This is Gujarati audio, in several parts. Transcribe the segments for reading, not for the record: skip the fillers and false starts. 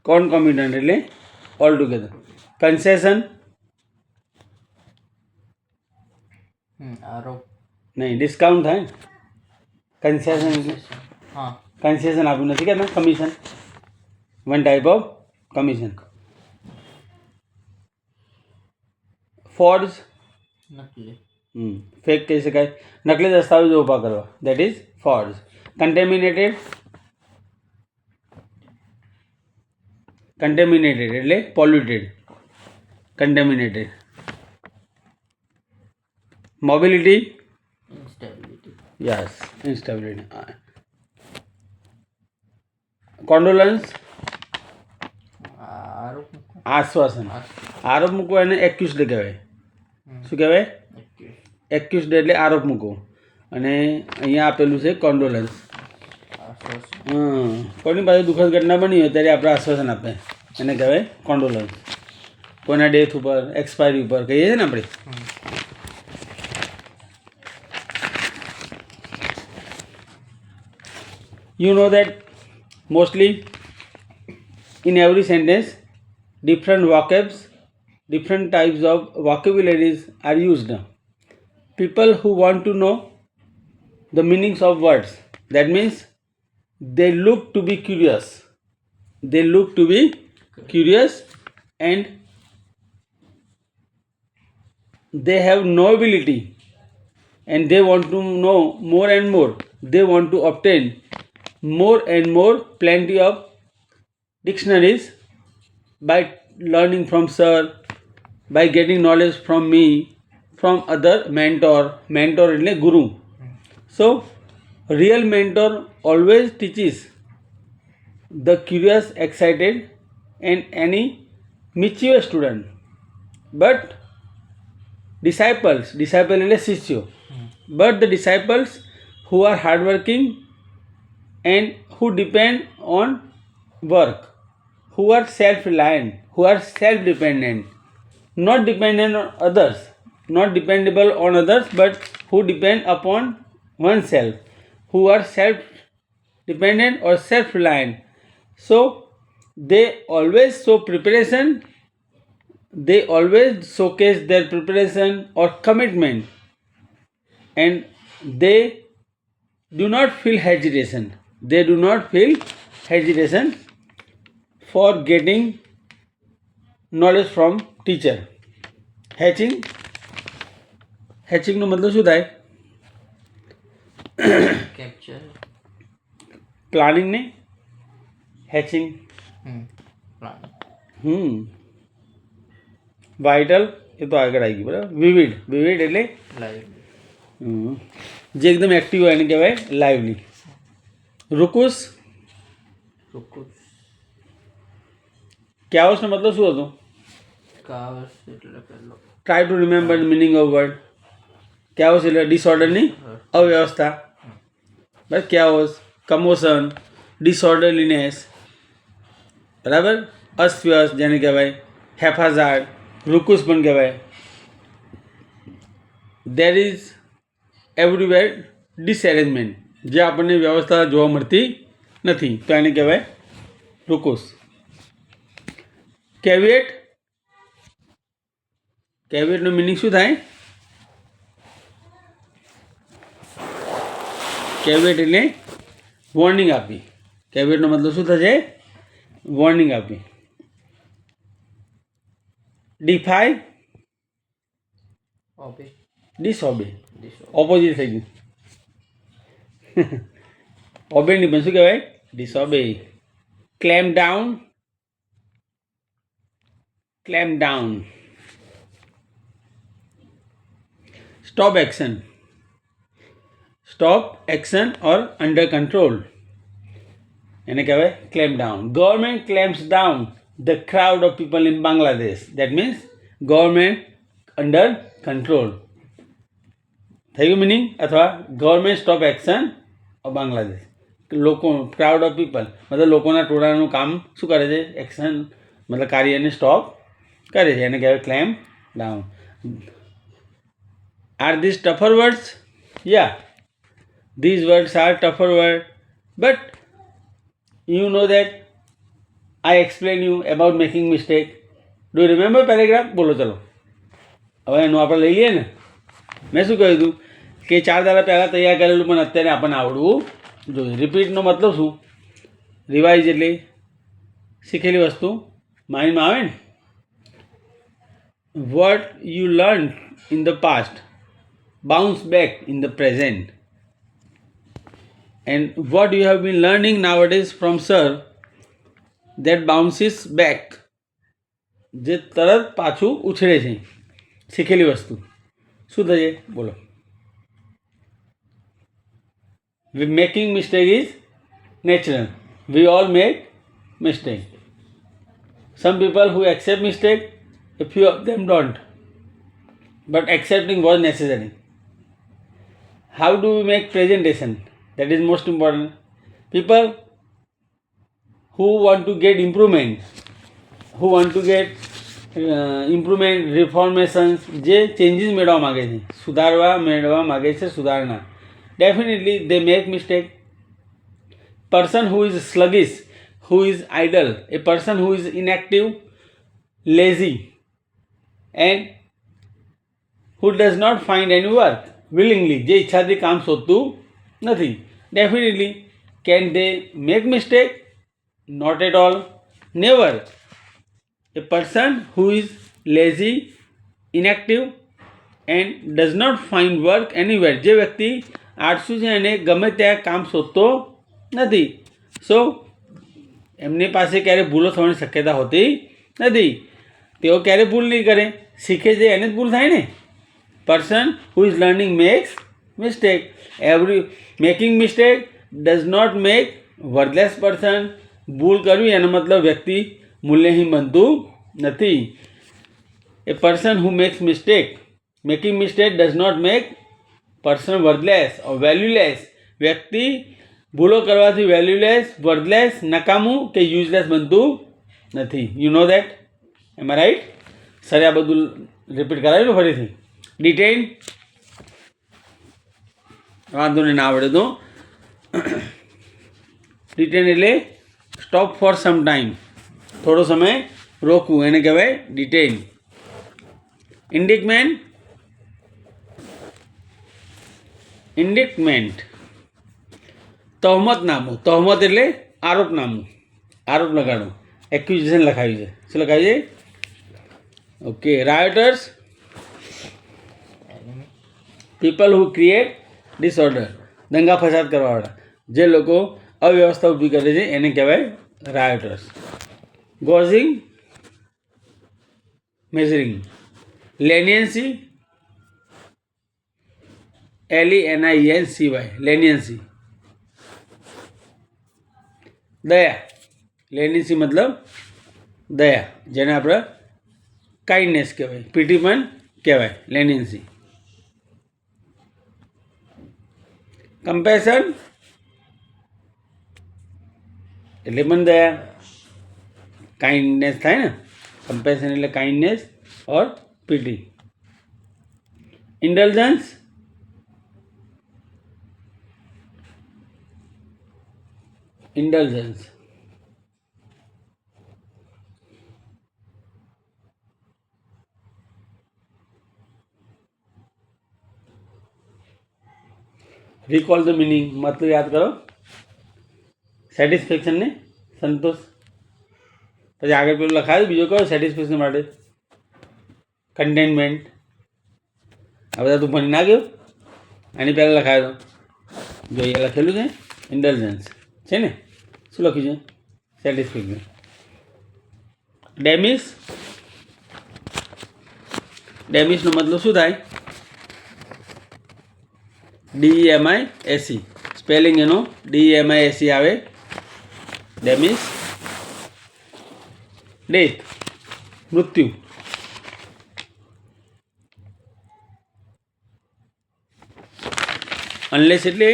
કોન્કોમિટન્ટ એટલે ઓલ ટુગેધર. કન્સેશન આરોપ નહીં, ડિસ્કાઉન્ટ થાય ને. કન્સેશન એટલે હા કન્સેશન આપ્યું નથી કે commission, one type of commission. Forge નકલી ફેક કહી શકાય, નકલી દસ્તાવેજો ઊભા કરવા, દેટ ઇઝ ફોર્જ. કન્ટેમિનેટેડ એટલે polluted, contaminated. Mobility instability yes, instability. Condolence આરોપ આશ્વાસન. આરોપ મૂકવો એને એક્યુઝડ કહેવાય. શું કહેવાય? એક્યુઝડ એટલે આરોપ મૂકવો. અને અહીંયા આપેલું છે કોન્ડોલન્સ. કોઈની પાસે દુઃખદ ઘટના બની હોય ત્યારે આપણે આશ્વાસન આપે, એને કહેવાય કોન્ડોલન્સ. કોઈના ડેથ ઉપર, એક્સપાયરી ઉપર કહીએ છીએ ને આપણે. You know that mostly in every sentence different vocabs, different types of vocabularies are used. People who want to know the meanings of words, that means they look to be curious. They look to be curious and they have no ability and they want to know more and more. They want to obtain more and more plenty of dictionaries by learning from sir, by getting knowledge from me, from other mentor એટલે guru. So real mentor always teaches the curious, excited and any mischievous student. But disciple એટલે શિષ્યો, but the disciples who are hardworking and who depend on work, who are self-reliant, who are self-dependent, not dependent on others, not dependable on others, but who depend upon oneself, who are self-dependent or self-reliant. So they always show preparation, they always showcase their preparation or commitment, and they do not feel hesitation. They do not feel hesitation for getting knowledge from teacher. હેચિંગનો મતલબ શું થાય? કેપ્ચર પ્લાનિંગ ને હેચિંગ. વાઇટલ એ તો આગળ આવી ગયું બરાબર. વિવિડ એટલે લાઈવ જે એકદમ એક્ટિવ હોય એને કહેવાય લાઇવલી. રૂકુસ ક્યાવસનો મતલબ શું હતો? કાવસ એટલે પેલો try to remember meaning of word. Chaos એટલે ડિસઓર્ડરની અવ્યવસ્થા. બરાબર. ક્યાવસ, કમોશન, ડિસઓર્ડરલીનેસ, બરાબર. અસ્વ્યસ્ત જેને કહેવાય, હેફાઝાર્ડ, રૂકુસ પણ કહેવાય. દેર ઇઝ એવરીવેર ડિસએરેન્જમેન્ટ, જે આપણને વ્યવસ્થા જોવા મળતી નથી, તો એને કહેવાય રૂકુસ. કેવિએટનો મિનિંગ શું થાય? કેવિએટ એટલે વોર્નિંગ આપી. કેવિએટનો મતલબ શું થશે? વોર્નિંગ આપી. ડિફાય ઓબે ડિસઓબે, ઓપોઝિટ થઈ ગયું. ઓબે નહીં પણ શું કહેવાય? Disobey. Clamp down. Stop action or under control, એને કહેવાય clamp down. Government clamps down the crowd of people in Bangladesh. That means government under control. થઈ ગયું મિનિંગ? અથવા government stop action of Bangladesh. લોકો, ક્રાઉડ ઓફ પીપલ મતલબ લોકોના ટોળાનું કામ શું કરે છે? એક્શન મતલબ કાર્યને સ્ટોપ કરે છે, એને કહેવાય clamp down. Are this tougher words? Yeah, these words are tougher words, but you know that I explain you about making mistake. Do you remember paragraph? બોલો ચલો હવે એનું આપણે લઈ લઈએ ને. મેં શું કહ્યું હતું કે 4 દાડા પહેલાં તૈયાર કરેલું પણ અત્યારે આપણને આવડવું જોઈએ. રિપીટનો મતલબ શું? રિવાઇઝ એટલે શીખેલી વસ્તુ માઇન્ડમાં આવે ને. What you learned in the past bounce back in the present, and what you have been learning nowadays from sir that bounces back, જે તરત પાછું ઉછળે છે શીખેલી વસ્તુ. શું થશે બોલો? Making mistake is natural. We all make mistake. Some people who accept mistake, a few of them don't, but accepting was necessary. How do we make presentation? That is most important. People who want to get improvement, who want to get improvement, reformations, જે ચેન્જીસ મેળવવા માગે છે, મેળવવા માગે છે સુધારણા, definitely they make mistake. Person who is sluggish, who is idle, a person who is inactive, lazy, and who does not find any work willingly, જે ઈચ્છાથી કામ શોધતું નથી, definitely can they make mistake? Not at all, never. A person who is lazy, inactive and does not find work anywhere, જે વ્યક્તિ આળસુ છે અને ગમે ત્યાં કામ શોધતો નથી, સો એમની પાસે ક્યારે ભૂલો થવાની શક્યતા હોતી નથી. તેઓ ક્યારે ભૂલ નહીં કરે, શીખે છે એને જ ભૂલ થાય ને. Person who is learning makes mistake. Making mistake does not make worthless person. ભૂલ કરવી એનો મતલબ વ્યક્તિ મૂલ્યહીન બનતું નથી. A person who makes mistake, making mistake does not make person worthless or valueless. વ્યક્તિ ભૂલો કરવાથી વેલ્યુલેસ, વર્થલેસ, નકામું કે યુઝલેસ બનતું નથી. You know that? Am I right? સરે આ બધું રિપીટ કરાવ્યું ફરીથી. ડિટેન વાંધો નહીં, ના આવડે તો. ડિટેન એટલે સ્ટોપ ફોર સમ ટાઈમ, થોડો સમય રોકવું, એને કહેવાય ડિટેન. ઇન્ડિક્ટમેન્ટ, તહોમતનામું. તહોમત એટલે આરોપનામું, આરોપ લગાડો, એક્યુઝેશન લખાવ્યું છે. શું લખાવ્યું છે? Okay. Rioters, people who create disorder, દંગા ફસાદ કરવાવાળા, જે લોકો અવ્યવસ્થા ઊભી કરે છે એને કહેવાય રાયોટર્સ. ગોઝિંગ, મેઝરિંગ. લેનિયન્સી, LENINCY, લેનિયન્સી. દયા, લેનિયન્સી મતલબ દયા, જેને આપણે કાઇન્ડનેસ કહેવાય, પીટી પણ કહેવાય, લેનિયન્સી. કમ્પેશન એટલે પણ દયા, કાઇન્ડનેસ થાય ને. કમ્પેશન એટલે kindness or pity. Indulgence, indulgence. Recall the meaning, मतलब याद करो. સેટિસ્ફેક્શન ને સંતોષ. પછી આગળ પેલું લખાયું બીજો કયો સેટિસ્ફેક્શન માટે? કન્ટેનમેન્ટ. આ બધા તું ભણી ના ગયો? એની પહેલાં લખાયો તો જોઈએ, લખેલું છે ઇન્ડલ્જન્સ છે ને. શું લખ્યું છે? સેટિસ્ફેક્શન. ડેમિસ, ડેમિસનો મતલબ શું થાય? DEMISE, સ્પેલિંગ એનો DEMISE આવે. ડેમિસ. ડેથ, મૃત્યુ. અનલેસ એટલે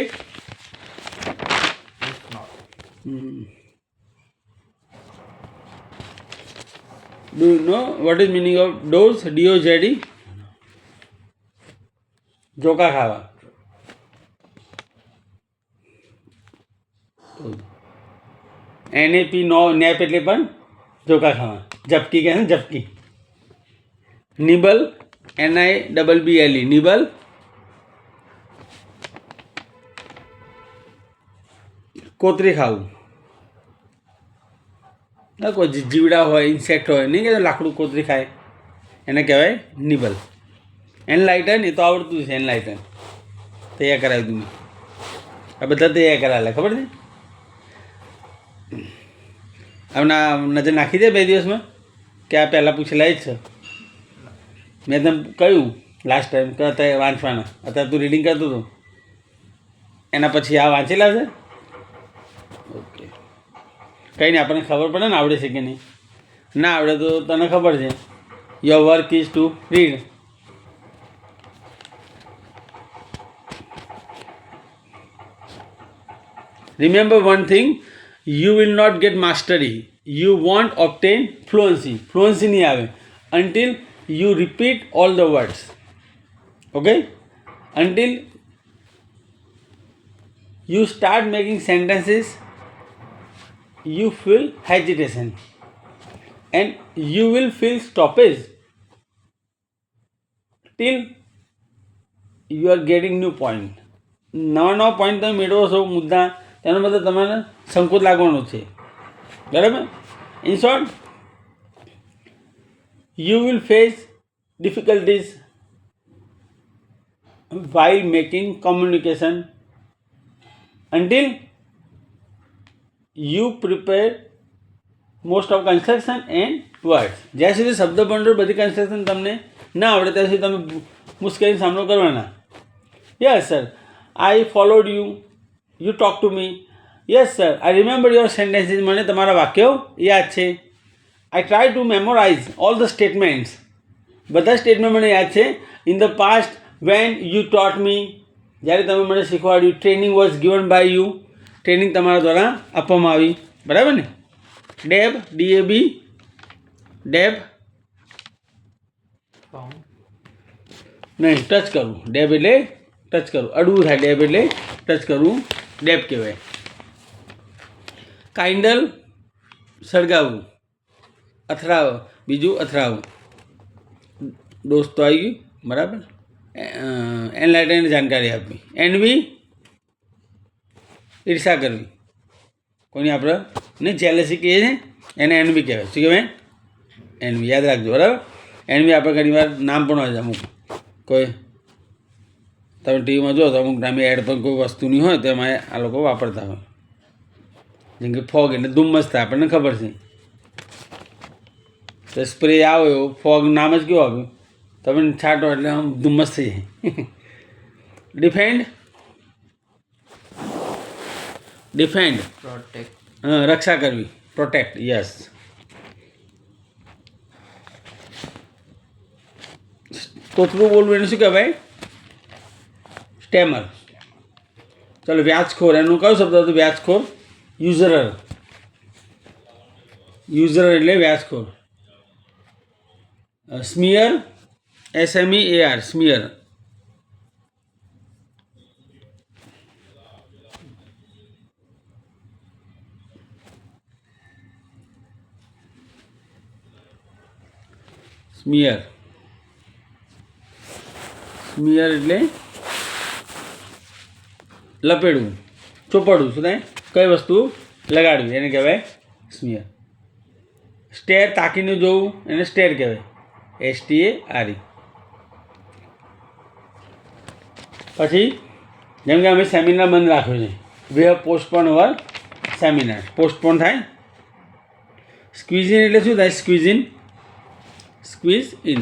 do you know what is meaning of doze? DOZD, જોકા ખાવા. NAP, નો નેપ એટલે પણ ચોખા ખાવા. ઝપકી કહે ને ઝપકી. Nibble NIBBLE nibble. કોતરી ખાવું. કોઈ જીવડા હોય ઇન્સેક્ટ હોય નહીં કે લાકડું કોતરી ખાય એને કહેવાય નિબલ. એનલાઇટન એ તો આવડતું છે. એનલાઇટન તૈયાર કરાવી દઉં. આ બધા તૈયાર કરાવેલા ખબર છે. હમણા નજર નાખી દે 2 દિવસમાં કે આ પહેલાં પૂછેલા જ છે. મેં તને કહ્યું લાસ્ટ ટાઈમ કે અત્યારે વાંચવાના. અત્યારે તું રીડિંગ કરતો હતો એના પછી આ વાંચેલા છે. ઓકે કંઈ નહીં, આપણને ખબર પડે ને આવડે છે કે નહીં. ના આવડે તો તને ખબર છે. Your work is to read. Remember one thing, you will not get mastery. You won't obtain fluency. Fluency नहीं आवे until you repeat all the words. Okay? Until you start making sentences, you feel hesitation and you will feel stoppage till you are getting new point. નવા પોઈન્ટ તમે મેળવો છો મુદ્દા તેનો મતલબ તમારે સંકોચ લાગવાનો છે. બરાબર. In short, you will face difficulties while making communication until you prepare most of construction and words. જ્યાં સુધી શબ્દ ભંડોળ બધી કન્સ્ટ્રક્શન તમને ના આવડે ત્યાં સુધી તમે મુશ્કેલીનો સામનો કરવાના. Yes sir, I followed you. You talk to me. Yes sir, I remember your sentences. મને તમારા વાક્યો યાદ છે. I try to memorize all the statements. બધા સ્ટેટમેન્ટ મને યાદ છે. In the past when you taught me, જ્યારે તમે મને શીખવાડ્યું. Training was given by you. Training તમારા દ્વારા આપવામાં આવી. બરાબર ને. ડેબ DAB ડેબ નહીં, ટચ કરવું. ડેબ એટલે ટચ કરવું. અડવું થાય. ડેબ એટલે ટચ કરવું. ડેબ કહેવાય. કાઇન્ડલ સળગાવવું. અથડાવું. બીજું અથડાવું. દોસ્તો આવી ગયું. બરાબર. એનલાઇટન જાણકારી આપવી. એનવી ઈર્ષા કરવી. કોઈની આપણે નહીં જેલસી કહીએ છીએ એને એનવી કહેવાય. શું કહેવાય? એનવી. યાદ રાખજો. બરાબર. એનવી આપણે ઘણી વાર નામ પણ હોય છે અમુક. કોઈ તમે ટીવીમાં જો તો અમુક નામે એડ પર કોઈ વસ્તુની હોય તો એમાં આ લોકો વાપરતા હોય. જેમ કે ફોગ એટલે ધુમ્મસ થાય. આપણને ખબર છે. તો સ્પ્રે આવે એવો ફોગ નામ જ કેવું આપ્યું. તમે છાંટો એટલે આમ ધુમ્મસ થઈ જાય. Defend protect. રક્ષા કરવી. પ્રોટેક્ટ. યસ. તોતરું બોલવું એને શું કહેવાય? સ્ટેમર. ચાલો વ્યાજખોર. એનું કયો શબ્દ હતું? વ્યાજખોર. યુઝરર. યુઝરર એટલે વ્યાજખોર. Smear SMEAR smear. Smear. Smear એટલે લપેડવું. ચોપડવું. શું થાય? કઈ વસ્તુ લગાડવી એને કહેવાય સ્મિયર. સ્ટેર તાકીને જોવું એને સ્ટેર કહેવાય. STARE. પછી જેમ કે અમે સેમિનાર બંધ રાખ્યો છે. We have postpone our seminar. Postpone થાય. સ્ક્વીઝ ઇન એટલે શું થાય? Squeeze in. Squeeze in.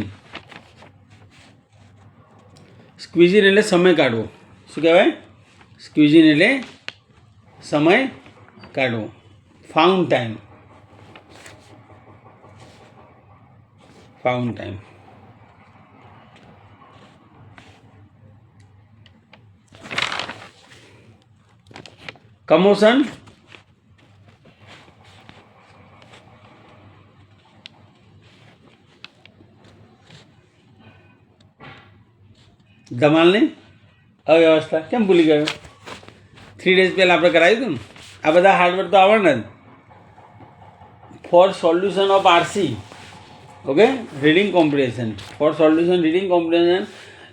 Squeeze in એટલે સમય કાઢવો. શું કહેવાય? સ્ક્વીઝ ઇન એટલે સમય કાઢવો. Found time. Found time. Commotion. ધમાલની અવ્યવસ્થા. કેમ ભૂલી ગયો? 3 days પહેલાં આપણે કરાવ્યું હતું ને. આ બધા હાર્ડવેર તો આવવાના જ. for solution of RC. Okay, reading comprehension. For solution reading comprehension,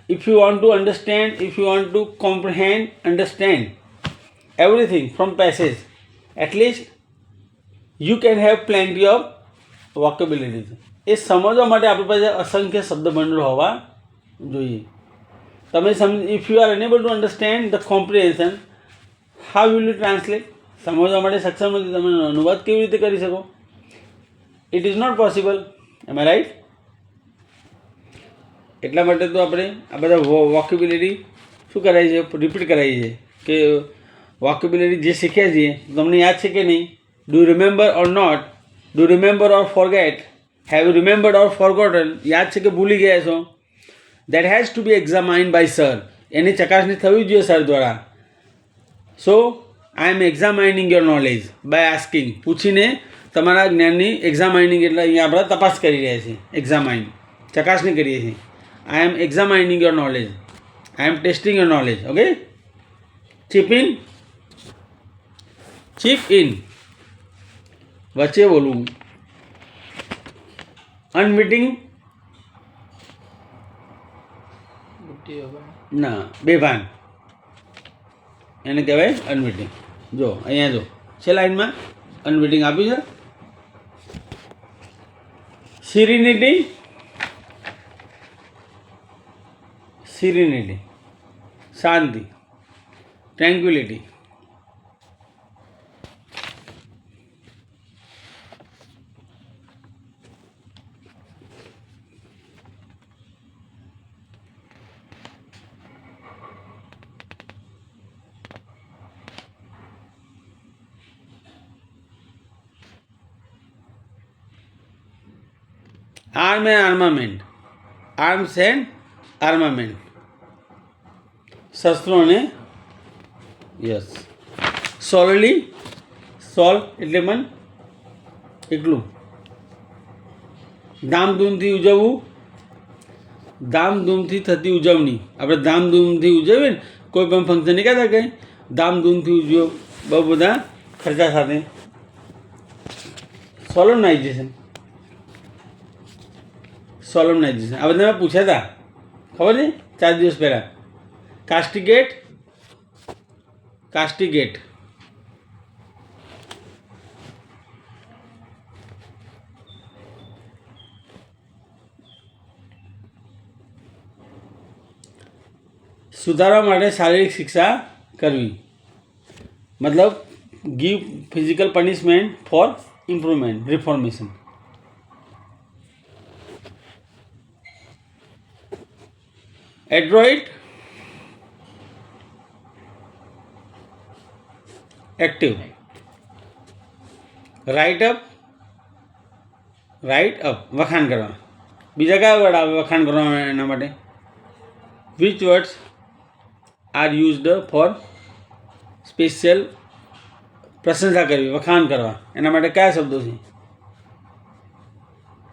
if you want to understand, if you want to comprehend, understand everything from passage, at least you can have plenty of vocabularies. એ સમજવા માટે આપણી પાસે અસંખ્ય શબ્દભંડોળ હોવા જોઈએ. તમે if you are unable to understand the comprehension, how will you translate? સમજવા માટે સક્ષમ નથી, તમે અનુવાદ કેવી રીતે કરી શકો? It is not possible. Am I right? એટલા માટે તો આપણે આ બધા વોકેબ્યુલરી શું કરાવીએ છે, રિપીટ કરાવીએ છીએ કે વોકેબ્યુલરી જે શીખ્યા છીએ તમને યાદ છે કે નહીં? Do remember or not? Do remember or forget? Have you remembered or forgotten? યાદ છે કે ભૂલી ગયા છો? That has to be examined by sir. એની ચકાસણી થવી જોઈએ સર દ્વારા. So I am examining your knowledge by asking. પૂછીને તમારા જ્ઞાનની એક્ઝામાઇનિંગ એટલે અહીંયા આપણે તપાસ કરી રહ્યા છીએ. એક્ઝામાઇન ચકાસણી કરીએ છીએ. I am examining your knowledge. I am testing your knowledge. Okay. Chip in, chip in વચ્ચે બોલવું. અનવિટિંગ ના, બેભાન, એને કહેવાય અનવિટિંગ. જો અહીંયા જો છે લાઈનમાં અનવિટિંગ આપ્યું છે. સિરિનિટી, સિરિનિટી શાંતિ, ટ્રેન્ક્વિલિટી. આર્મ એન્ડ આર્મામેન્ટ, આર્મ્સ એન્ડ આર્મામેન્ટ, શસ્ત્રો અને યસ. સોલલી, સોલ એટલે મન એકલું. ધામધૂમથી ઉજવવું, ધામધૂમથી થતી ઉજવણી. આપણે ધામધૂમથી ઉજવીએ ને કોઈ પણ ફંક્શન નહીં કહેતા કંઈ ધામધૂમથી ઉજવો, બહુ બધા ખર્ચા સાથે. સોલમનાઇઝેશન, સોલમનાઇઝેશન આ બધા મેં પૂછ્યા હતા, ખબર છે 4 દિવસ પહેલાં. કાસ્ટિગેટ, કાસ્ટિગેટ સુધારવા માટે શારીરિક શિક્ષા કરવી, મતલબ give physical punishment for improvement, reformation. Adroit, active. Write up, write up વખાણ કરવા. બીજા કયા વર્ડ આવે વખાણ કરવા એના માટે? Which words are used four special પ્રશંસા કરવી, વખાણ કરવા, એના માટે કયા શબ્દો છે?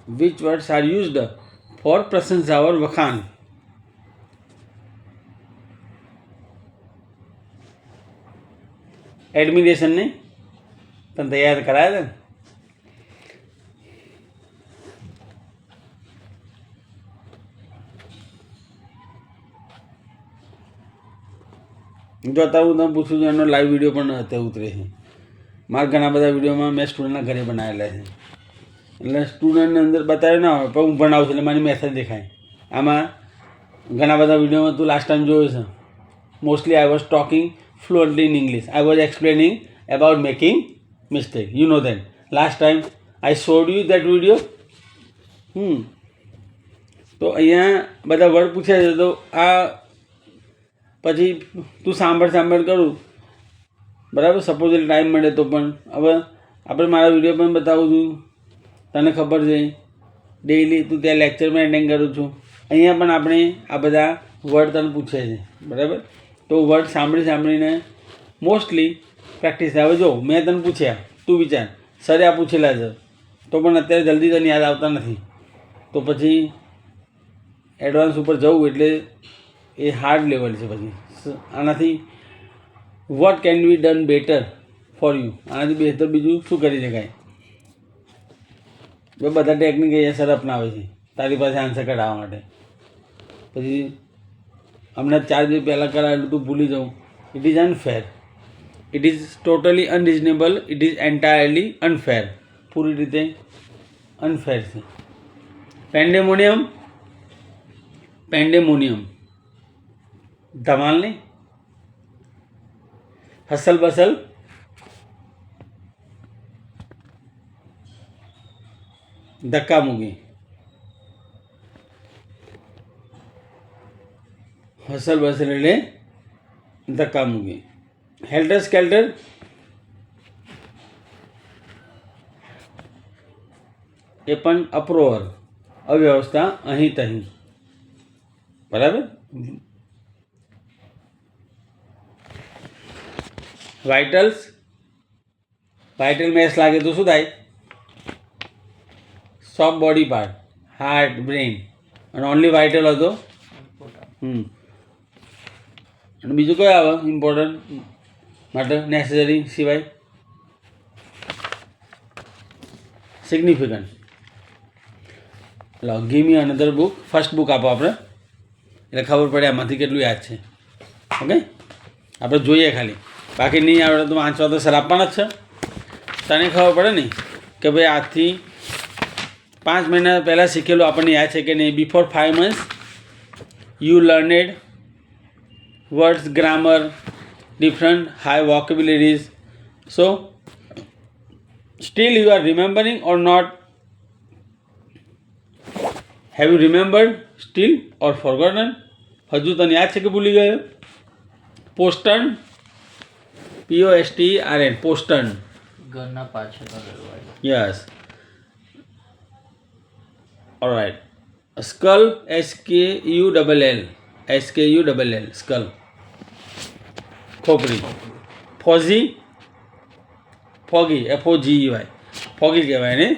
Which words are used four પ્રશંસા ઓર વખાણ? એડમિરેશન નહીં, પણ તૈયાર કરાયા હતા ને. જો અત્યારે હું તમે પૂછું છું એનો લાઈવ વિડીયો પણ અત્યારે ઉતરે છે. મારા ઘણા બધા વિડીયોમાં મેં સ્ટુડન્ટના ઘરે બનાવેલા છે, એટલે સ્ટુડન્ટની અંદર બતાવ્યું ના હોય પણ હું ભણાવું છું એટલે મારી મેસેજ દેખાય. આમાં ઘણા બધા વિડીયોમાં તું લાસ્ટ ટાઈમ જોયું છે. Mostly I was talking fluently in English. I was explaining about making mistake. You know that. Last time I showed you that video. તો અહીંયા બધા વર્ડ પૂછ્યા છે તો આ પછી તું સાંભળ કરું બરાબર. સપોઝ ટાઈમ મળે તો પણ હવે આપણે મારા વિડીયો પણ બતાવું છું, તને ખબર છે ડેઈલી તું ત્યાં લેક્ચરમાં એટેન્ડ કરું છું. અહીંયા પણ આપણે આ બધા વર્ડ તને પૂછે છે બરાબર. તો વર્ડ સાંભળીને મોસ્ટલી પ્રેક્ટિસ થાય. હવે જો મેં તને પૂછ્યા, તું વિચાર સરે આ પૂછેલા છે તો પણ અત્યારે જલ્દી તને યાદ આવતા નથી, તો પછી એડવાન્સ ઉપર જવું એટલે એ હાર્ડ લેવલ છે. પછી આનાથી what can be done better for you, આનાથી બહેતર બીજું શું કરી શકાય? બધા ટેકનિક અહીંયા સર અપનાવે છે તારી પાસે આન્સર કઢાવવા માટે. પછી હમણાં 4 દિવસ પહેલાં કરાવેલું તું ભૂલી જાઉં. It is unfair, it is totally unreasonable, it is entirely unfair. પૂરી રીતે અનફેર છે. પેન્ડેમોનિયમ, પેન્ડેમોનિયમ ધમાલ નહીં. હસલ બસલ ધક્કા મૂકી. હસલ બસલ એટલે ધક્કા મૂકી. હેલ્ટર સ્કેલ્ટર એ પણ અપ્રોવર, અવ્યવસ્થા અહીં તહીં. બરાબર. વાઇટલ્સ, વાઇટલ મેચ લાગે તો શું થાય? Soft body part, heart, brain અને ઓનલી વાઇટલ હતો. અને બીજું કયું આવે ઇમ્પોર્ટન્ટ માટે નેસેસરી સિવાય? સિગ્નિફિકન્ટ. લો give me another book. First book આપો આપણે એટલે ખબર પડે આમાંથી કેટલું યાદ છે. ઓકે, આપણે જોઈએ ખાલી, બાકી નહીં આવડે તો વાંચવા તો સર આપવાના જ છે. તને ખબર પડે ને કે ભાઈ આજથી 5 મહિના પહેલાં શીખેલું આપણને યાદ છે કે નહીં. Before 5 months you learned words, grammar, different high vocabularies. So still you are remembering or not? Have you remembered still or forgotten? હજુ તને યાદ છે કે ભૂલી ગયો? પોસ્ટર્ન, POSTERN, પોસ્ટર્ન. ઘરના પાછળ હોય. Yes. All right. Skull, SKULL, SKULL, skull. ખોપરી. ફોઝી, ફોગી, FOGEY, ફોગી કહેવાય ને?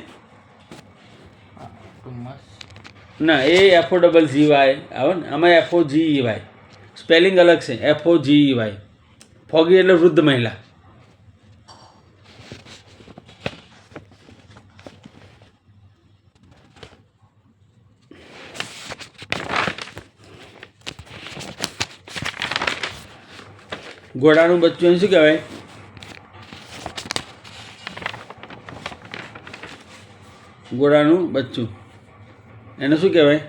ના, એ FOGGY આવે ને, આમાં FOGEY. સ્પેલિંગ અલગ છે. FOGEY. ફોગી એટલે વૃદ્ધ મહિલા. ઘોડાનું બચ્ચું એને શું કહેવાય? ઘોડાનું બચ્ચું એને શું કહેવાય?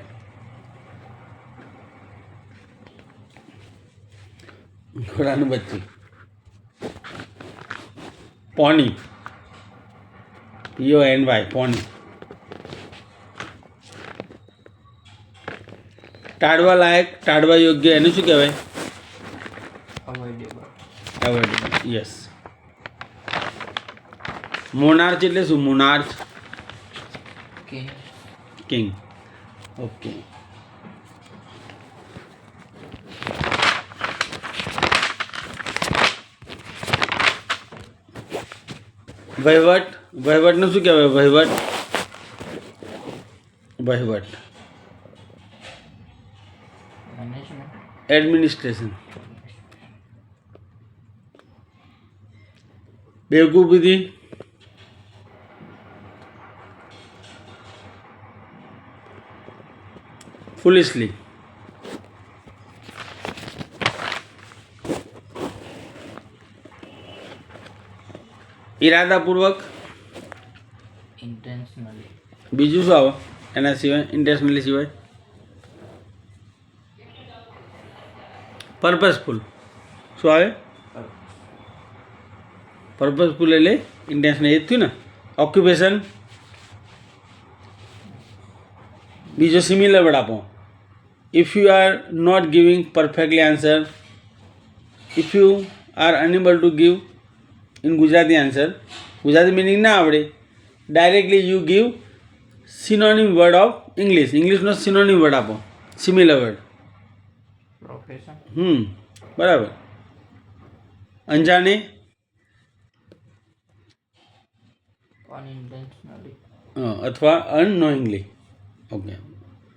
ઘોડાનું બચ્ચું પોની, PONY, પોની. ટાળવા લાયક, ટાળવા યોગ્ય એને શું કહેવાય? અવોઇડેબલ. યસ. મોનાર્ચ એટલે શું? મોનાર્ચ કિંગ. ઓકે. વહીવટ, વહીવટનું શું કહેવાય? વહીવટ, વહીવટ. એડમિનિસ્ટ્રેશન. બેવકૂફીથી, ફુલિશલી. ઇરાદાપૂર્વક, ઇન્ટેન્શનલી. બીજું શું આવે એના સિવાય? ઇન્ટેન્શનલી સિવાય પર્પઝફુલ. શું આવે? પર્પઝફુલ એટલે ઇન્ટેન્શનલ. એ જ થયું ને. ઓક્યુપેશન. બીજો સિમિલર વર્ડ આપો. If you are not giving perfectly answer, if you are unable to give in Gujarati answer, Gujarati meaning ના આવડે, directly you give synonym word of English. ઇંગ્લિશનો સિનોનિમ વર્ડ આપો, સિમિલર વર્ડ. પ્રોફેશન. બરાબર. અંજાને, અનઇન્ટેન્શનલી અથવા અનનોઈંગલી. ઓકે.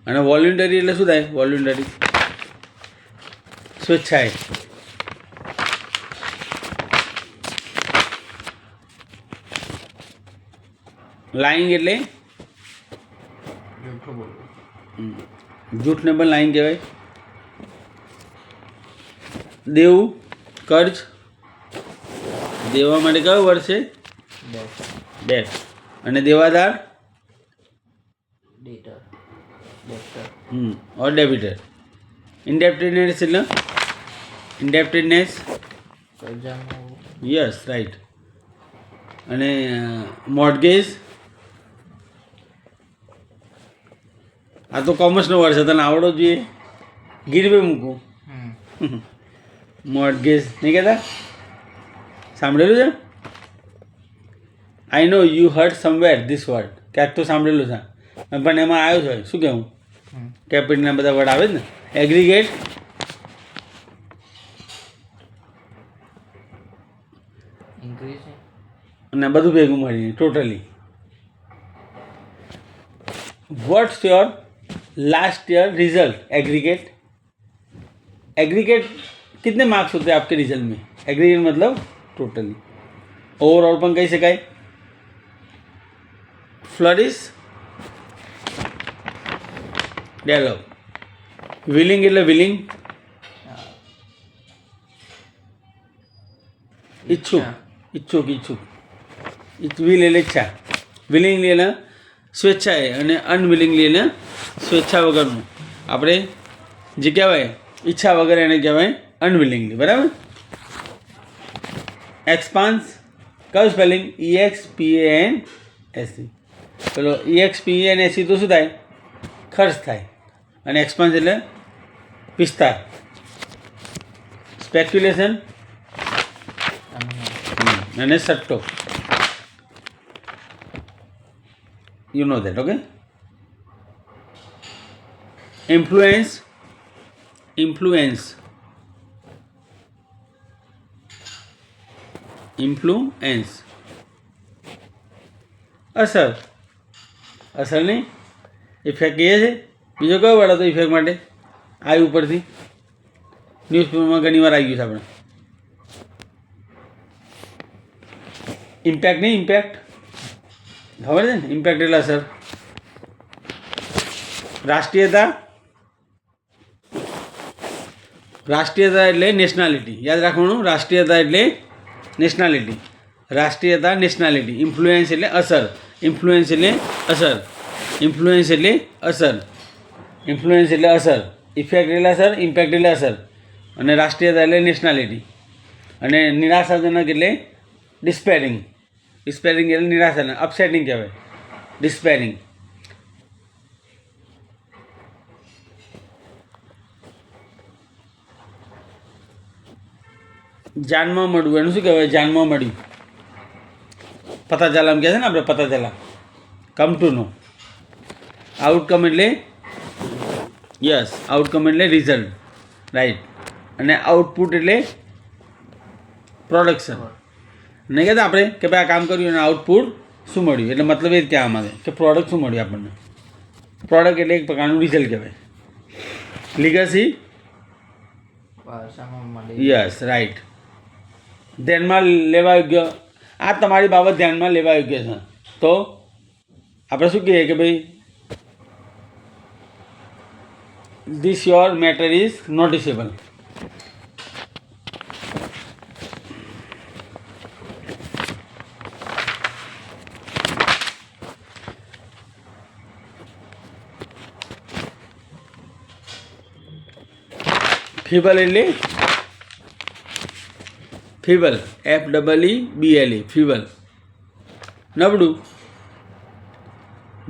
અને વોલ્યુન્ટરી એટલે શું થાય? વોલ્યુન્ટરી સ્વેચ્છાએ. લાઇંગ એટલે જૂઠું બોલવું. જૂઠને પણ લાઈન કહેવાય. દેવું કર્જ. દેવા માટે કયો વર્ડ છે? ડેટ. અને દેવાદાર ડેટર. ડેટર. ઓર ડેબિટર. ઇન્ડેપ્ટેડનેસ એટલે ઇન્ડેપ્ટેડનેસ. કરજામાં. Yes right. અને મોર્ટગેજ. આ તો કોમર્સનો વર્ડ છે, તને આવડવો જોઈએ. ગીરવે મૂકવું. મોર્ટગેજ નહીં કહેતા? સાંભળેલું છે? I know you heard somewhere this word. ક્યાંક તો સાંભળેલું છે પણ એમાં આવ્યો છે. શું કહેવું? કેપિટલના બધા વર્ડ આવે જ ને. એગ્રીગેટ. ઇન્ક્રીઝ. અને બધું ભેગું મળીને totally. What's your last year result aggregate. Aggregate कितने मार्क्स होते हैं आपके रिजल्ट में? एग्रीगेट मतलब टोटली. ओवरऑल पण કહી શકાય. ફ્લરિશ. ડેવલપ. વિલિંગ એટલે વિલિંગ. ઈચ્છુક. ઈચ્છુક ઈચ્છુક. વિલ એટલે ઈચ્છા. વિલિંગલી એટલે સ્વેચ્છાએ અને અનવિલિંગલી એટલે સ્વેચ્છા વગરનું. આપણે જે કહેવાય ઈચ્છા વગર એને કહેવાય અનવિલિંગલી. બરાબર. એક્સપાન્સ કયું સ્પેલિંગ? EXPANSE. પેલો EXPANSE તો શું થાય? ખર્ચ થાય. અને એક્સપાન્સ એટલે વિસ્તાર. સ્પેક્યુલેશન અને સટ્ટો. You know that. Okay. Influence. Influence. Influence. અસર. અસર નહીં, ઇફેક્ટ કહીએ છે. બીજો કયો વર્ડ હતો ઇફેક્ટ માટે? આ ઉપરથી ન્યૂઝપેપરમાં ઘણી વાર આવી ગયું છે આપણે. ઇમ્પેક્ટ નહીં, ઇમ્પેક્ટ ખબર છે ને? ઇમ્પેક્ટ એટલે અસર. રાષ્ટ્રીયતા. રાષ્ટ્રીયતા એટલે નેશનાલિટી. યાદ રાખવાનું, રાષ્ટ્રીયતા એટલે નેશનાલિટી. રાષ્ટ્રીયતા નેશનાલિટી. ઇન્ફ્લુએન્સ એટલે અસર. ઇન્ફ્લુએન્સ એટલે અસર. ઇન્ફ્લુએન્સ એટલે અસર. ઇન્ફ્લુએન્સ એટલે અસર. ઇફેક્ટ એટલે અસર. ઇમ્પેક્ટ એટલે અસર. અને રાષ્ટ્રીયતા એટલે નેશનાલિટી. અને નિરાશાજનક એટલે ડિસ્પેરિંગ. ડિસ્પેરિંગ એટલે નિરાશાજનક. અપસેટિંગ કહેવાય ડિસ્પેરિંગ. જાનમાં મળવું એનું શું કહેવાય? જાનમાં મળ્યું. પતા ચાલા એમ કહે છે ને આપણે, પતા ચાલા. Come to know. આઉટકમ એટલે યસ, આઉટકમ એટલે રિઝલ્ટ. રાઈટ. અને આઉટપુટ એટલે પ્રોડક્શન. નહીં કહેતા આપણે કે ભાઈ આ કામ કર્યું અને આઉટપુટ શું મળ્યું? એટલે મતલબ એ જ કહેવા માંગે કે પ્રોડક્ટ શું મળ્યું આપણને. પ્રોડક્ટ એટલે એક પ્રકારનું રિઝલ્ટ કહેવાય. લીગસી. Yes right. ધ્યાનમાં લેવા યોગ્ય. આ તમારી બાબત ધ્યાનમાં લેવા યોગ્ય છે તો આપણે શું કહીએ કે ભાઈ this your matter is noticeable. Feeble એટલે ફીબલ. FEEBLE. ફીબલ. નબળું.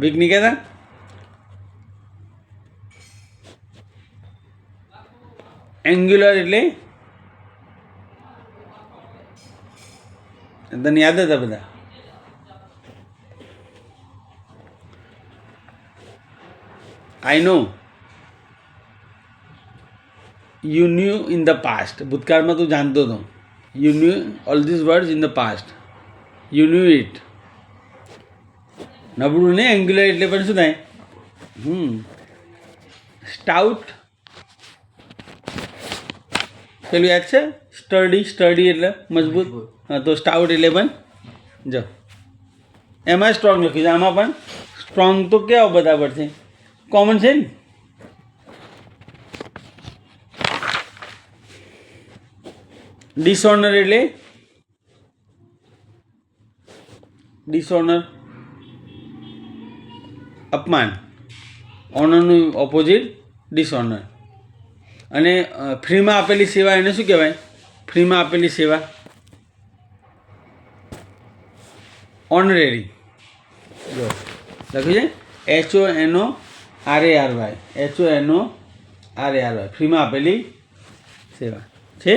વીક નહીં કહેતા? એંગ્યુલર એટલે તને યાદ હતા બધા? I know you knew in the past. ભૂતકાળમાં તું જાણતો હતો. You knew all this words in the past. You knew it. નબળું ને એંગ્યુલર એટલે પણ શું થાય? સ્ટાઉટ. પેલું યાદ છે? સ્ટડી. સ્ટડી એટલે મજબૂત. હા, તો સ્ટાઉટ એટલે પણ જો એમાં સ્ટ્રોંગ લખ્યું છે. આમાં પણ સ્ટ્રોંગ તો કેવા બધા પર છે? કોમન છે ને. ડિસઓનર એટલે ડિસઓનર અપમાન, ઓનરનું ઓપોઝિટ ડિસઓનર. અને ફ્રીમાં આપેલી સેવા એને શું કહેવાય? ફ્રીમાં આપેલી સેવા ઓનરેરી. જો લખ્યું છે HONORARY, HONORARY, ફ્રીમાં આપેલી સેવા છે.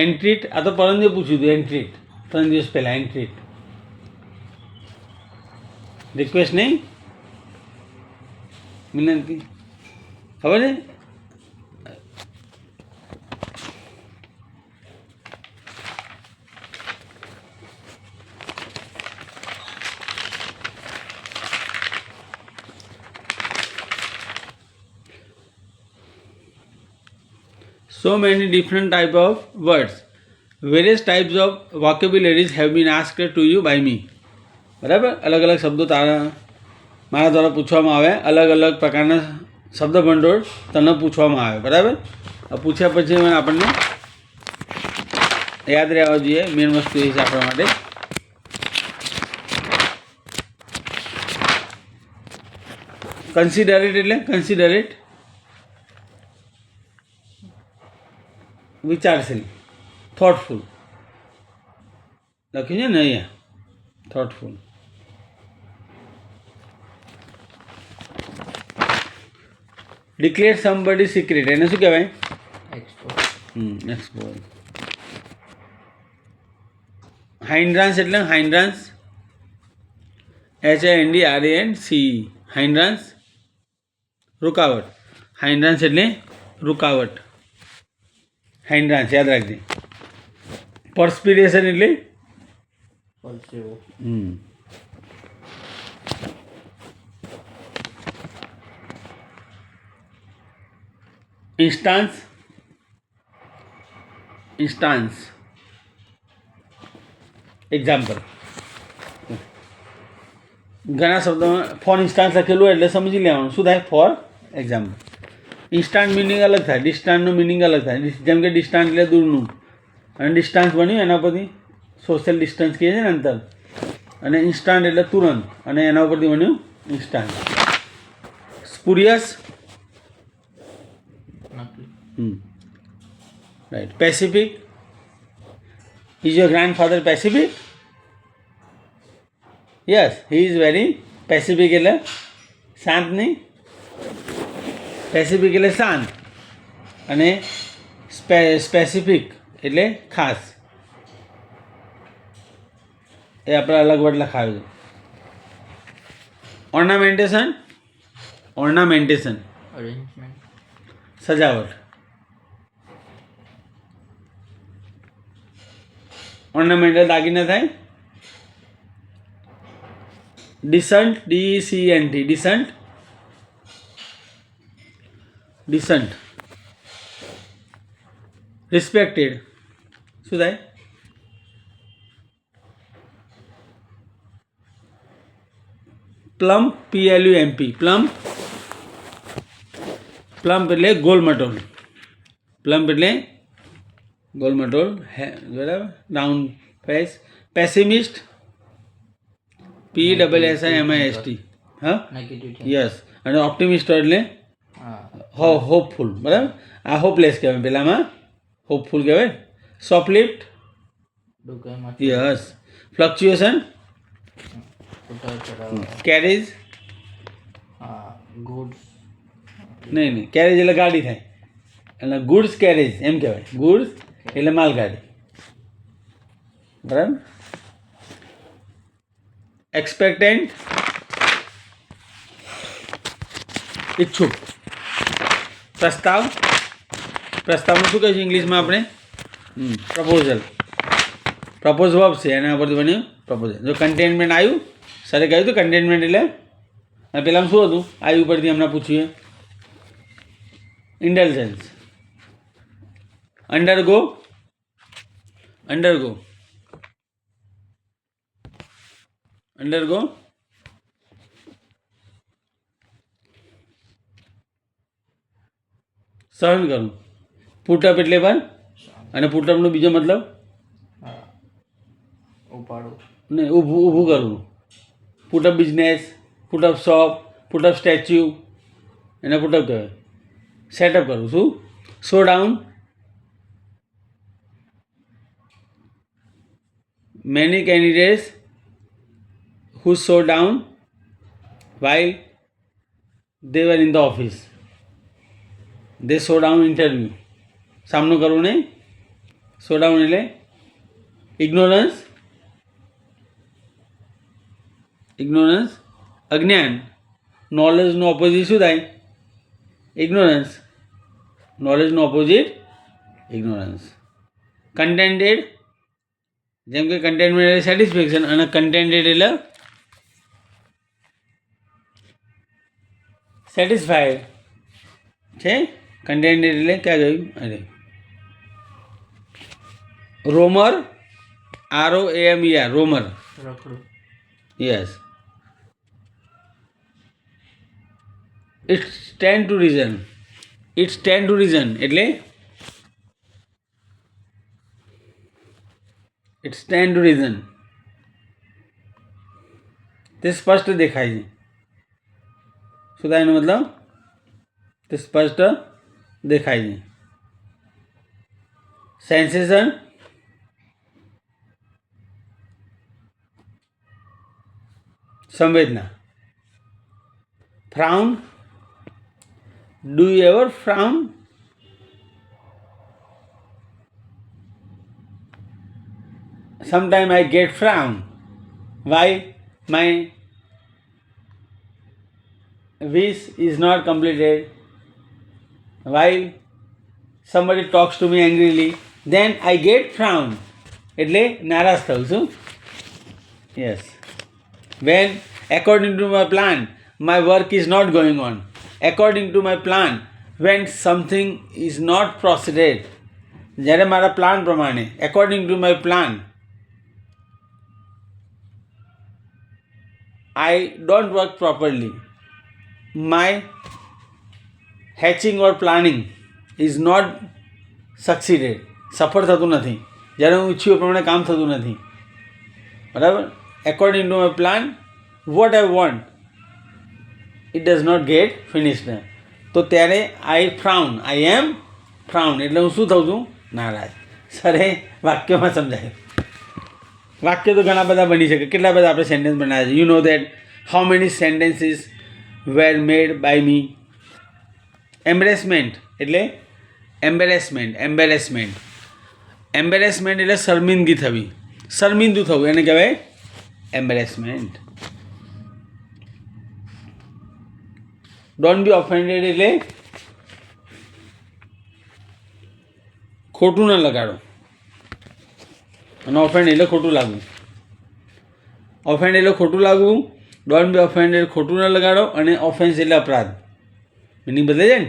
એન્ટ્રીટ, આ તો પરમ દિવસે પૂછ્યું હતું. એન્ટ્રીટ 3 દિવસ પહેલાં. એન્ટ્રીટ રિક્વેસ્ટ નહીં, વિનંતી. ખબર છે? So many different type of words, various types of vocabularies have been asked to you by me. બરાબર, અલગ અલગ શબ્દો મારા દ્વારા પૂછવામાં આવે, અલગ અલગ પ્રકારના શબ્દ ભંડોળ તને પૂછવામાં આવે. બરાબર, પૂછ્યા પછી આપણને યાદ રહેવા જોઈએ. મેઇન વસ્તુ એ છે આપણા માટે. કન્સિડરેટ એટલે કન્સિડરેટ વિચારશીલ, થોટફુલ લખ્યું છે ને અહીંયા. થોટફુલ. ડિક્લેર સમબડી સિક્રેટ એને શું કહેવાય? એક્સપોઝ. હાઇન્ડ્રાન્સ એટલે હાઇન્ડ્રાન્સ, HINDRANCE, હાઇન્ડ્રાન્સ રૂકાવટ. હાઇન્ડ્રાન્સ એટલે રૂકાવટ. હાઇન્ડ્રાન્સ યાદ રાખજે. પર્સ્પિરેશન એટલે ઇન્સ્ટાન્સ, ઇન્સ્ટાન્સ એક્ઝામ્પલ. ઘણા શબ્દોમાં ફોર ઇન્સ્ટાન્સ લખેલું એટલે સમજી લેવાનું શું થાય? For example. ઇન્સ્ટાન્ટ મિનિંગ અલગ થાય, ડિસ્ટાન્સનું મિનિંગ અલગ થાય. જેમ કે ડિસ્ટાન્સ એટલે દૂરનું, અને ડિસ્ટાન્સ બન્યું એના પરથી સોશિયલ ડિસ્ટન્સ કહે છે ને, અંતર. અને ઇન્સ્ટાન્ટ એટલે તુરંત, અને એના ઉપરથી બન્યું instant. Spurious, right. Pacific, is your grandfather pacific? Yes, he is very pacific. એટલે શાંત નહીં, પેસિફિક એટલે શાંત, અને સ્પેસિફિક એટલે ખાસ. એ આપણે અલગ વર્ડ લખાવ્યું છે. ઓર્નામેન્ટેશન, ઓર્નામેન્ટેશન અરેન્જમેન્ટ, સજાવટ. ઓર્નામેન્ટ દાગીના થાય. Decent, DECENT, decent, decent. Respected શું થાય? પ્લમ્પ, PLUMP, પ્લમ્પ. પ્લમ્પ એટલે ગોલમટોલ. પ્લમ્પ એટલે ગોલમટોલ, બરાબર, રાઉન્ડ ફેસ. પેસિમિસ્ટ, PESSIMIST, હા, યસ. અને ઓપ્ટિમિસ્ટ એટલે હોપફુલ, બરાબર. આ હોપલેસ કહેવાય, પેલામાં હોપફુલ કહેવાય. સોપલિફ્ટ, યસ. ફ્લક્ચ્યુએશન, કેરેજ, ગુડ્સ, નહીં, કેરેજ એટલે ગાડી થાય, એટલે ગુડ્સ કેરેજ એમ કહેવાય. ગુડ્સ એટલે માલગાડી, બરાબર. એક્સપેક્ટન્ટ, ઈચ્છુક. પ્રસ્તાવ, પ્રસ્તાવનું શું કહે છે ઇંગ્લિશમાં આપણે? પ્રપોઝલ. પ્રપોઝ વર્બ છે, એના પરથી બન્યું પ્રપોઝલ. જો કન્ટેનમેન્ટ આવ્યું, સરે કહ્યું હતું કન્ટેનમેન્ટ એટલે, અને પેલામાં શું હતું? આવ્યું પરથી હમણાં પૂછીએ. ઇન્ટેલિજન્સ. અંડરગો, અંડરગો, અંડરગો સહન કરવું. પુટઅપ એટલે પણ, અને પુટઅપનો બીજો મતલબ હા ઉપાડું. ને ઊભું કરવું. Put up business, put up shop, put up statue, એને પુટઅપ કહેવાય. સેટઅપ કરવું. શું? સો down. Many candidates who so down while they were in the office. They so down interview. સામનો કરવું નહીં. સો ડાઉન એટલે ઇગ્નોરન્સ. ઇગ્નોરન્સ અજ્ઞાન. નોલેજનું ઓપોઝિટ શું થાય? ઇગ્નોરન્સ. નોલેજનું ઓપોઝિટ ઇગ્નોરન્સ. કન્ટેન્ટેડ, જેમ કે કન્ટેન્ટમેન્ટ એટલે સેટિસ્ફેક્શન, અને કન્ટેન્ટેડ એટલે સેટિસ્ફાઈડ છે. કન્ટેન્ટેડ એટલે ક્યાં ગયું? અરે રોમર, ROAMER, રોમર. રખડું. Yes. It's stand to reason. It's stand to reason એટલે ઇટ્સ સ્ટેન્ડ ટુ રીઝન. તે સ્પષ્ટ દેખાય છે. શું થાય એનો મતલબ? તે સ્પષ્ટ દેખાય છે. સેન્સેશન, સંવેદના. Frown, do you ever frown? Sometimes I get frown. Why? My wish is not completed. While somebody talks to me angrily, then I get frown. એટલે નારાજ થઉં છું. Yes. When according to my plan, my work is not going on. According to my plan, when something is not proceeded. જ્યારે મારા પ્લાન પ્રમાણે, according to my plan, I don't work properly. My hatching or planning is not succeeded. સફળ થતું નથી. જ્યારે હું ઈચ્છ્યું એ પ્રમાણે કામ થતું નથી. બરાબર? According to my plan, what I want, it does not get finished. તો ત્યારે I frown. I am frown. એટલે હું શું થઉં છું? નારાજ. સરે વાક્યમાં સમજાય. વાક્ય તો ઘણા બધા બની શકે. કેટલા બધા આપણે સેન્ટેન્સ બનાવ્યા છે. You know that how many sentences were made by me. Embarrassment એટલે એમ્બેરેસમેન્ટ એટલે શર્મિંદગી થવી, શર્મિંદું થવું, એને કહેવાય એમ્બેરેસમેન્ટ. ડોન્ટ બી ઓફેન્ડેડ એટલે ખોટું ન લગાડો, અને ઓફેન્ડ એટલે ખોટું લાગવું. ઓફેન્ડ એટલે ખોટું લાગવું, ડોન્ટ બી ઓફેન્ડેડ ખોટું ન લગાડો, અને ઓફેન્સ એટલે અપરાધ. મિનિંગ બદલે છે ને.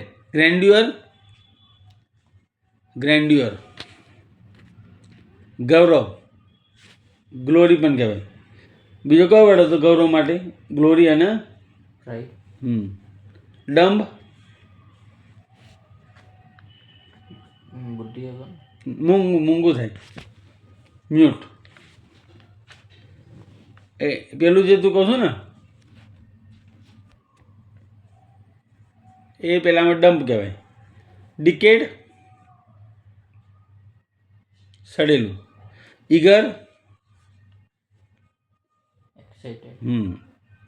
ગ્રેન્ડ્યુઅર, ગૌરવ, ગ્લોરી પણ કહેવાય. બીજો કયો વર્ડ હતો ગૌરવ માટે? ગ્લોરી અને રાઈટ. ડંબ, બુદ્ધિ વગર. મૂંગું થાય, મ્યુટ. એ પેલું જે તું કહું છું ને, એ પેલામાં ડંપ કહેવાય. ડિકેડ, સડેલું. Eager, excited.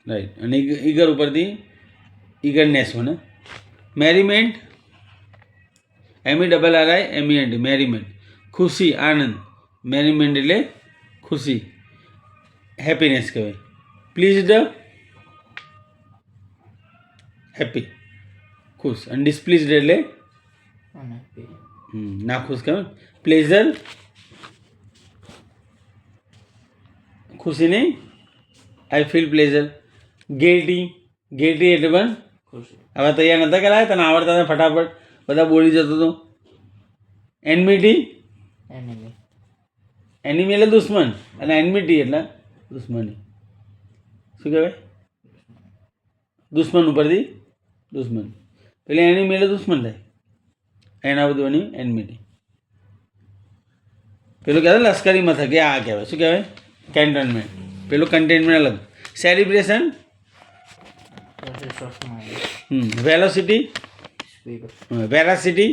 રાઈટ. અને ઈગર ઉપરથી ઈગરનેસ મને. મેરીમેન્ટ, MERRIMENT, મેરીમેન્ટ. ખુશી, આનંદ. મેરીમેન્ટ એટલે ખુશી, હેપીનેસ કહેવાય. પ્લીઝડ, હેપી, ખુશ. અને ડિસ્પ્લીઝડ એટલે અનહેપી. નાખુશ કહેવાય. પ્લેઝર, ખુશી નહીં, આઈ ફીલ પ્લેઝર. ગિલ્ટી એટલે પણ ખુશી. હવે તૈયાર નહોતા કરાયા, તને આવડતા હતા ફટાફટ, બધા બોલી જતો હતો. એનમિટી, એનિમી. એનિમી એટલે દુશ્મન, અને એનમિટી એટલે દુશ્મની. શું કહેવાય? દુશ્મન ઉપરથી દુશ્મન. એટલે એનિમી એટલે દુશ્મન થાય. એના બધુંની એનમિટી. પેલું કહેવાય લશ્કરી મથકે આ કહેવાય શું કહેવાય કેન્ટોનમેન્ટ. પેલું કન્ટેનમેન્ટ અલગ. Celebration Process of mind. Velocity Speed of વેરાસિટી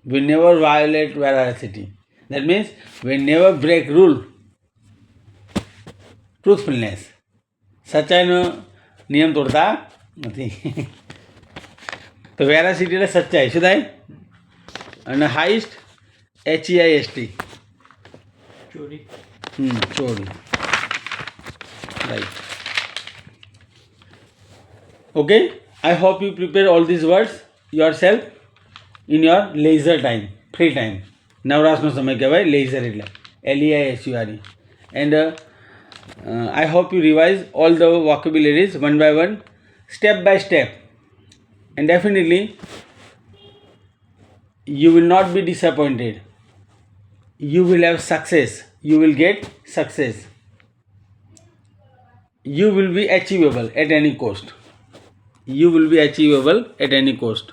we never violate veracity. That means we never break rule. Truthfulness. સચ્ચાઈનો નિયમ તોડતા નથી. તો વેરાસિટી એટલે સચ્ચાઈ શું થાય. અને હાઈસ્ટ HEIST ચોરી. ચોરી. Right. Okay, I hope you prepare all these words yourself in your leisure time, free time. નવરાશનો સમય કહેવાય leisure એટલે LEISURE. And I hope you revise all the vocabularies one by one, step by step. And definitely you will not be disappointed. You will have success. You will get success. You will be achievable at any cost. You will be achievable at any cost.